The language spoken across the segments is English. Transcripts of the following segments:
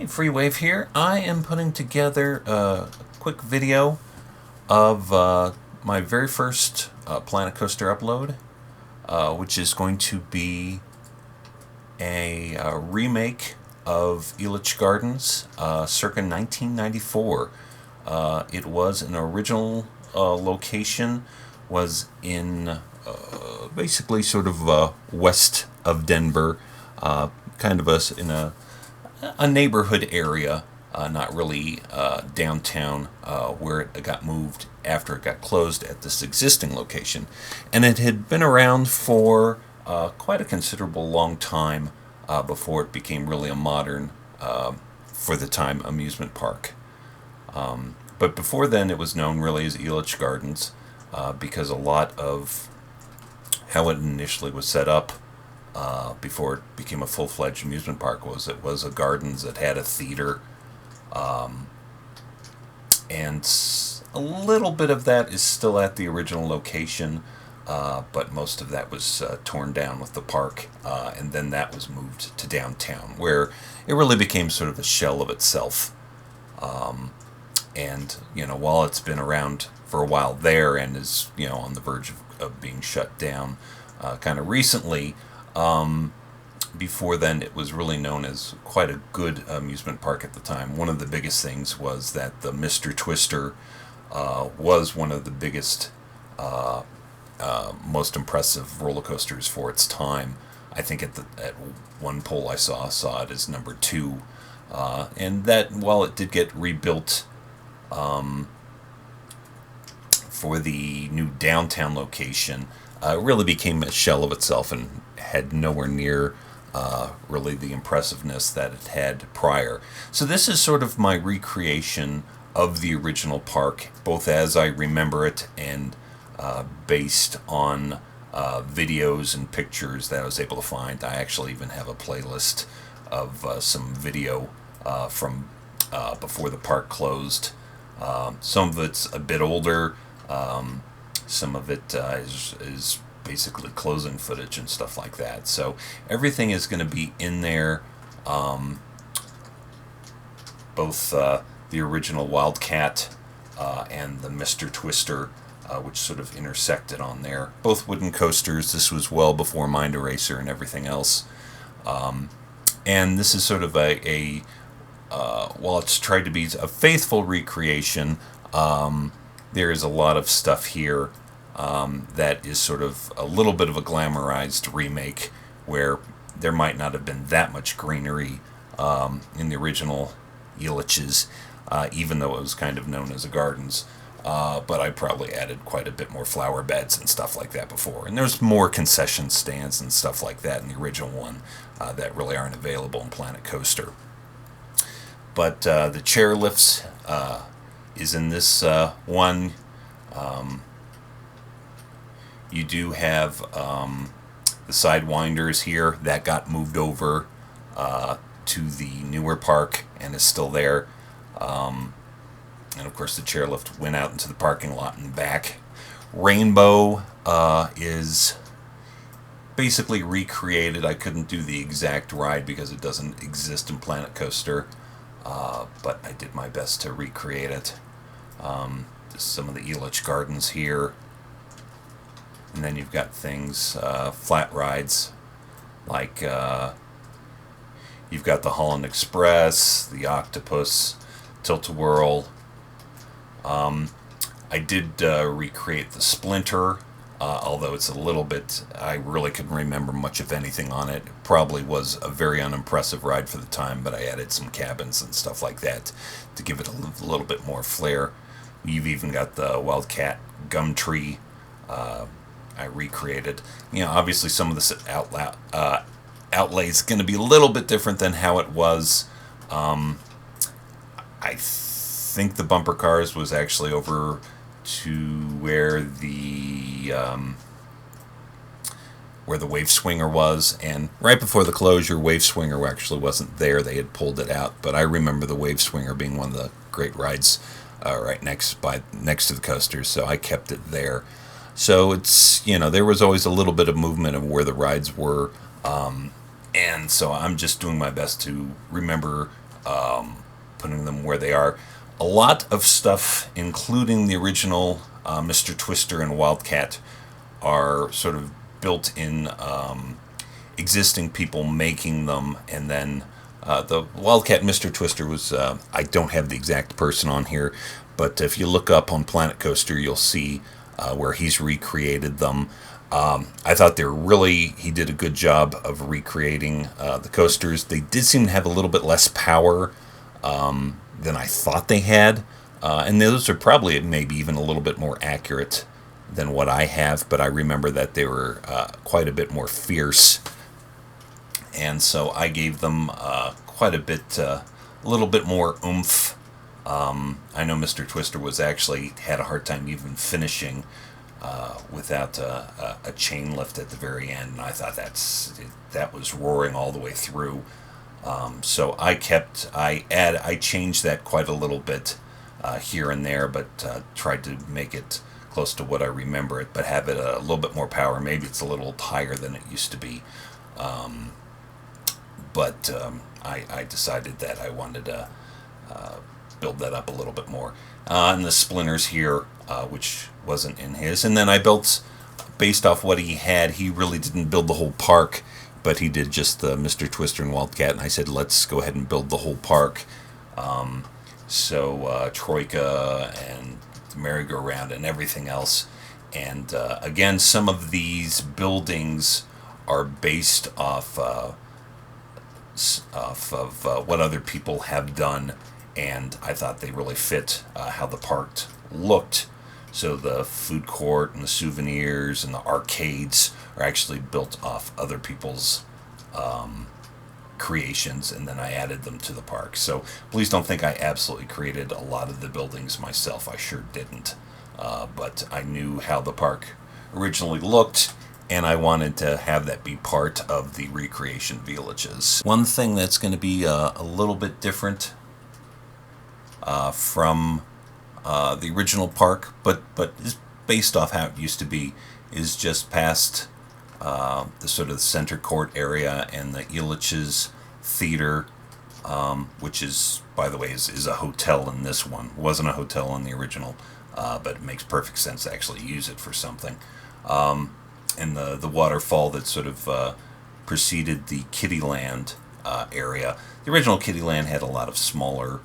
Hey, Freewave here. I am putting together a quick video of my very first Planet Coaster upload, which is going to be a remake of Elitch Gardens circa 1994. It was an original location, was in basically sort of west of Denver, kind of us in a neighborhood area, not really downtown, where it got moved after it got closed at this existing location. And it had been around for quite a considerable long time before it became really a modern, for the time, amusement park. But before then, it was known really as Elitch Gardens, because a lot of how it initially was set up before it became a full-fledged amusement park it was a gardens that had a theater, and a little bit of that is still at the original location, but most of that was torn down with the park, and then that was moved to downtown, where it really became sort of a shell of itself. And while it's been around for a while there and is on the verge of being shut down kind of recently, before then it was really known as quite a good amusement park at the time. One of the biggest things was that the Mr.Twister was one of the biggest, most impressive roller coasters for its time. I think at one poll I saw it as number 2, and that while it did get rebuilt for the new downtown location, really became a shell of itself and had nowhere near really the impressiveness that it had prior. So this is sort of my recreation of the original park, both as I remember it and based on videos and pictures that I was able to find. I actually even have a playlist of some video from before the park closed. Some of it's a bit older. Some of it is basically closing footage and stuff like that. So everything is going to be in there. Both the original Wildcat and the Mister Twister, which sort of intersected on there. Both wooden coasters. This was well before Mind Eraser and everything else. And this is sort of while it's tried to be a faithful recreation, there is a lot of stuff here that is sort of a little bit of a glamorized remake, where there might not have been that much greenery in the original Elitches, even though it was kind of known as a gardens. But I probably added quite a bit more flower beds and stuff like that before. And there's more concession stands and stuff like that in the original one that really aren't available in Planet Coaster. But the chairlifts is in this one. You do have the Sidewinders here. That got moved over to the newer park and is still there. And of course the chairlift went out into the parking lot and back. Rainbow is basically recreated. I couldn't do the exact ride because it doesn't exist in Planet Coaster, but I did my best to recreate it. Some of the Elitch Gardens here. And then you've got things, flat rides, like you've got the Holland Express, the Octopus, Tilt-A-Whirl. I did recreate the Splinter, although it's a little bit, I really couldn't remember much of anything on it. It probably was a very unimpressive ride for the time, but I added some cabins and stuff like that to give it a little bit more flair. You've even got the Wildcat Gumtree. I recreated. Obviously some of this outlay is going to be a little bit different than how it was. I think the bumper cars was actually over to where the wave swinger was, and right before the closure, wave swinger actually wasn't there. They had pulled it out, but I remember the wave swinger being one of the great rides right next to the coasters, so I kept it there. So it's, there was always a little bit of movement of where the rides were, and so I'm just doing my best to remember putting them where they are. A lot of stuff, including the original Mr. Twister and Wildcat, are sort of built in existing people making them, and then the Wildcat Mister Twister was, I don't have the exact person on here, but if you look up on Planet Coaster, you'll see where he's recreated them. I thought he did a good job of recreating the coasters. They did seem to have a little bit less power than I thought they had, and those are probably maybe even a little bit more accurate than what I have, but I remember that they were quite a bit more fierce, and so I gave them quite a little bit more oomph. I know Mr. Twister had a hard time even finishing without a chain lift at the very end, and I thought that was roaring all the way through. So I changed that quite a little bit here and there, but tried to make it close to what I remember it, but have it a little bit more power. Maybe it's a little higher than it used to be. But I decided that I wanted to build that up a little bit more. And the splinters here, which wasn't in his. And then I built, based off what he had, he really didn't build the whole park, but he did just the Mr. Twister and Wildcat, and I said, let's go ahead and build the whole park. So Troika and the merry-go-round and everything else. And again, some of these buildings are based off of what other people have done, and I thought they really fit how the park looked. So the food court and the souvenirs and the arcades are actually built off other people's creations, and then I added them to the park. So please don't think I absolutely created a lot of the buildings myself. I sure didn't. But I knew how the park originally looked, and I wanted to have that be part of the recreation of Elitches. One thing that's going to be a little bit different from the original park, but is based off how it used to be, is just past the sort of center court area and the Elitch Theater, which is, by the way, is a hotel in this one. It wasn't a hotel in the original, but it makes perfect sense to actually use it for something. And the waterfall that sort of preceded the Kittyland area. The original Kittyland had a lot of smaller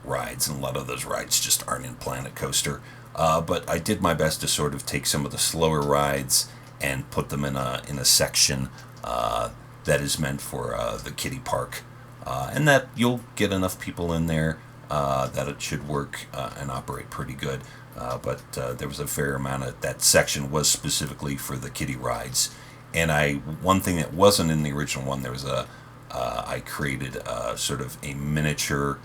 rides, and a lot of those rides just aren't in Planet Coaster. But I did my best to sort of take some of the slower rides and put them in a section that is meant for the kiddie park, and that you'll get enough people in there that it should work and operate pretty good. But there was a fair amount of that section was specifically for the kiddie rides. And one thing that wasn't in the original one, there was I created sort of a miniature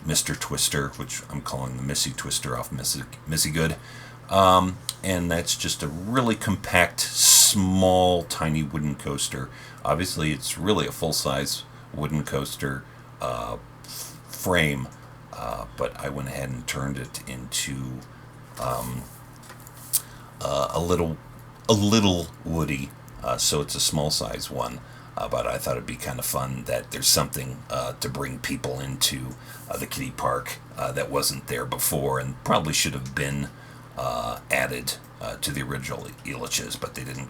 Mr. Twister, which I'm calling the Missy Twister off Missy Good. And that's just a really compact, small, tiny wooden coaster. Obviously, it's really a full-size wooden coaster frame, but I went ahead and turned it into a little woody, so it's a small-size one. But I thought it'd be kind of fun that there's something to bring people into the kiddie park that wasn't there before, and probably should have been added to the original Elitches, but they didn't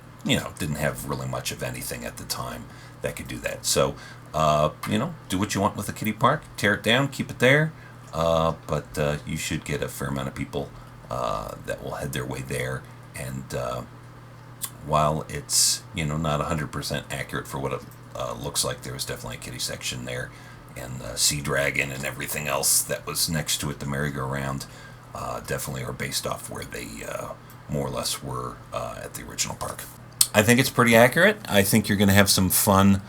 have really much of anything at the time that could do that. So, do what you want with the kiddie park, tear it down, keep it there, but you should get a fair amount of people that will head their way there. And while it's not 100% accurate for what it looks like, there was definitely a kiddie section there, and the Sea Dragon and everything else that was next to it, the merry-go-round, definitely are based off where they more or less were at the original park. I think it's pretty accurate. I think you're going to have some fun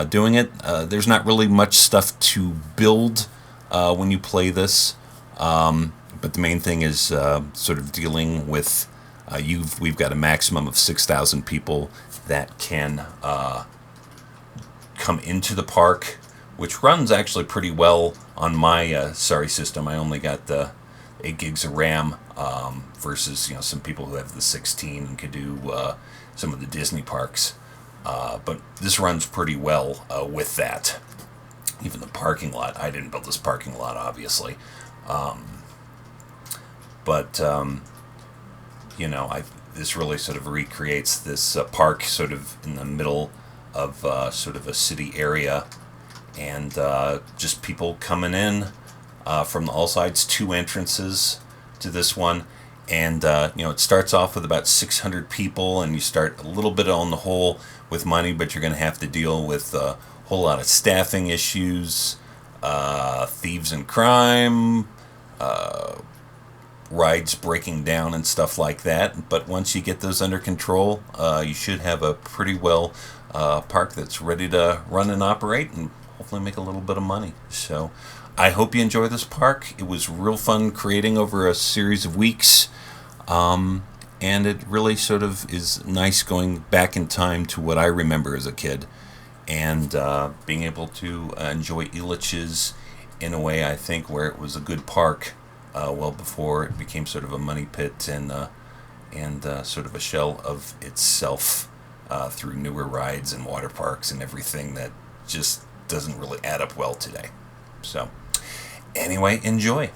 doing it. There's not really much stuff to build when you play this, but the main thing is sort of dealing with we've got a maximum of 6,000 people that can come into the park, which runs actually pretty well on my sorry system. I only got the 8 gigs of RAM versus some people who have the 16 and could do some of the Disney parks. But this runs pretty well with that. even the parking lot. I didn't build this parking lot, obviously. But this really sort of recreates this park sort of in the middle of sort of a city area, and just people coming in from all sides. 2 entrances to this one, and it starts off with about 600 people, and you start a little bit on the hole with money, but you're going to have to deal with a whole lot of staffing issues, thieves and crime, rides breaking down and stuff like that. But once you get those under control, you should have a pretty well park that's ready to run and operate and hopefully make a little bit of money. So I hope you enjoy this park. It was real fun creating over a series of weeks, and it really sort of is nice going back in time to what I remember as a kid, and being able to enjoy Elitch's in a way, I think, where it was a good park well before it became sort of a money pit and sort of a shell of itself through newer rides and water parks and everything that just doesn't really add up well today. So anyway, enjoy.